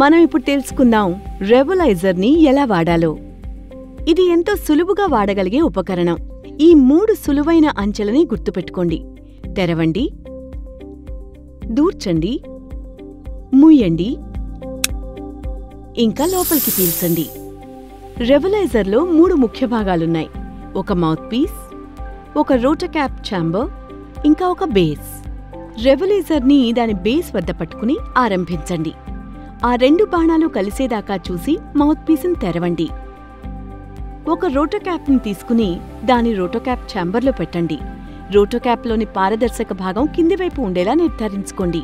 మనం ఇప్పుడు తెలుసుకుందాం రెవలైజర్ని ఎలా వాడాలో. ఇది ఎంతో సులువుగా వాడగలిగే ఉపకరణం. ఈ 3 సులువైన అంచెలని గుర్తుపెట్టుకోండి. తెరవండి, దూర్చండి, మూయండి, ఇంకా లోపలికి పీల్చండి. రెవలైజర్లో 3 ముఖ్య భాగాలున్నాయి. ఒక మౌత్ పీస్, ఒక రోటోక్యాప్ ఛాంబర్, ఇంకా ఒక బేస్. రెవలైజర్ని దాని బేస్ వద్ద పట్టుకుని ఆరంభించండి. ఆ 2 బాణాలు కలిసేదాకా చూసి మౌత్ పీస్ని తెరవండి. ఒక రోటోక్యాప్ని తీసుకుని దాని రోటోక్యాప్ ఛాంబర్లో పెట్టండి. రోటోక్యాప్లోని పారదర్శక భాగం కింది వైపు ఉండేలా నిర్ధారించుకోండి.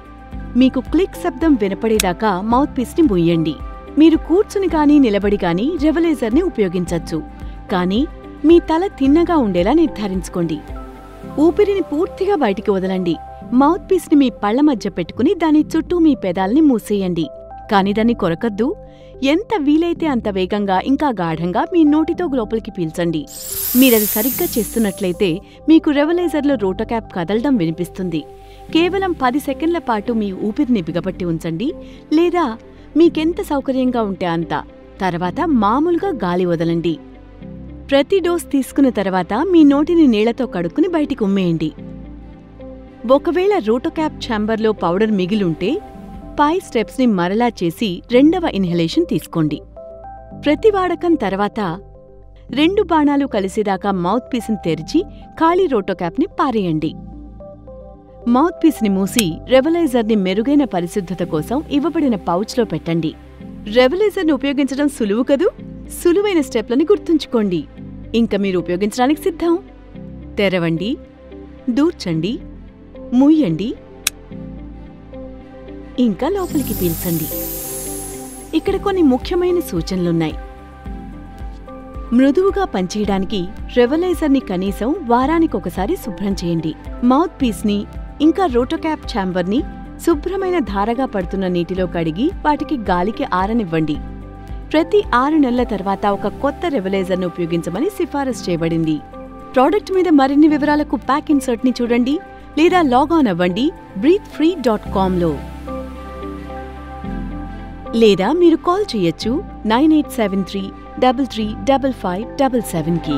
మీకు క్లిక్ శబ్దం వినపడేదాకా మౌత్ పీస్ని మూయండి. మీరు కూర్చుని గానీ నిలబడి గానీ రెవలైజర్ని ఉపయోగించొచ్చు, కానీ మీ తల తిన్నగా ఉండేలా నిర్ధారించుకోండి. ఊపిరిని పూర్తిగా బయటికి వదలండి. మౌత్ పీస్ని మీ పళ్ల మధ్య పెట్టుకుని దాని చుట్టూ మీ పెదాల్ని మూసేయండి. కాని దాన్ని కొరకద్దు. ఎంత వీలైతే అంత వేగంగా ఇంకా గాఢంగా మీ నోటితో లోపలికి పీల్చండి. మీరది సరిగ్గా చేస్తున్నట్లయితే మీకు రెవలైజర్లో రోటోక్యాప్ కదలడం వినిపిస్తుంది. కేవలం 10 సెకండ్ల పాటు మీ ఊపిరిని బిగపట్టి ఉంచండి, లేదా మీకెంత సౌకర్యంగా ఉంటే అంత. తర్వాత మామూలుగా గాలి వదలండి. ప్రతి డోస్ తీసుకున్న తర్వాత మీ నోటిని నీళ్లతో కడుక్కుని బయటికి ఉమ్మేయండి. ఒకవేళ రోటోక్యాప్ ఛాంబర్లో పౌడర్ మిగిలుంటే పై స్టెప్స్ని మరలా చేసి 2వ ఇన్హలేషన్ తీసుకోండి. ప్రతి వాడకం తర్వాత 2 బాణాలు కలిసేదాకా మౌత్ పీస్ని తెరిచి ఖాళీ రోటోక్యాప్ని పారేయండి. మౌత్ పీస్ని మూసి రెవలైజర్ని మెరుగైన పరిశుద్ధత కోసం ఇవ్వబడిన పౌచ్లో పెట్టండి. రెవలైజర్ని ఉపయోగించడం సులువు కదూ? సులువైన స్టెప్లని గుర్తుంచుకోండి. ఇంక మీరు ఉపయోగించడానికి సిద్ధం. తెరవండి, దూర్చండి, మూయండి, ఇంకా లోపలికి పీల్చండి. ఇక్కడ కొన్ని ముఖ్యమైన సూచనలున్నాయి. మృదువుగా పనిచేయడానికి రెవలైజర్ని కనీసం వారానికొకసారి శుభ్రం చేయండి. మౌత్ పీస్ని ఇంకా రోటోక్యాప్ ఛాంబర్ని శుభ్రమైన ధారగా పడుతున్న నీటిలో కడిగి వాటికి గాలికి ఆరనివ్వండి. ప్రతి 6 నెలల తర్వాత ఒక కొత్త రెవలైజర్ని ఉపయోగించమని సిఫారసు చేయబడింది. ప్రోడక్ట్ మీద మరిన్ని వివరాలకు ప్యాక్ ఇన్సర్ట్ని చూడండి, లేదా లాగాన్ అవ్వండి breathefree.comలో. లేదా మీరు కాల్ చేయొచ్చు 9873 335577కి.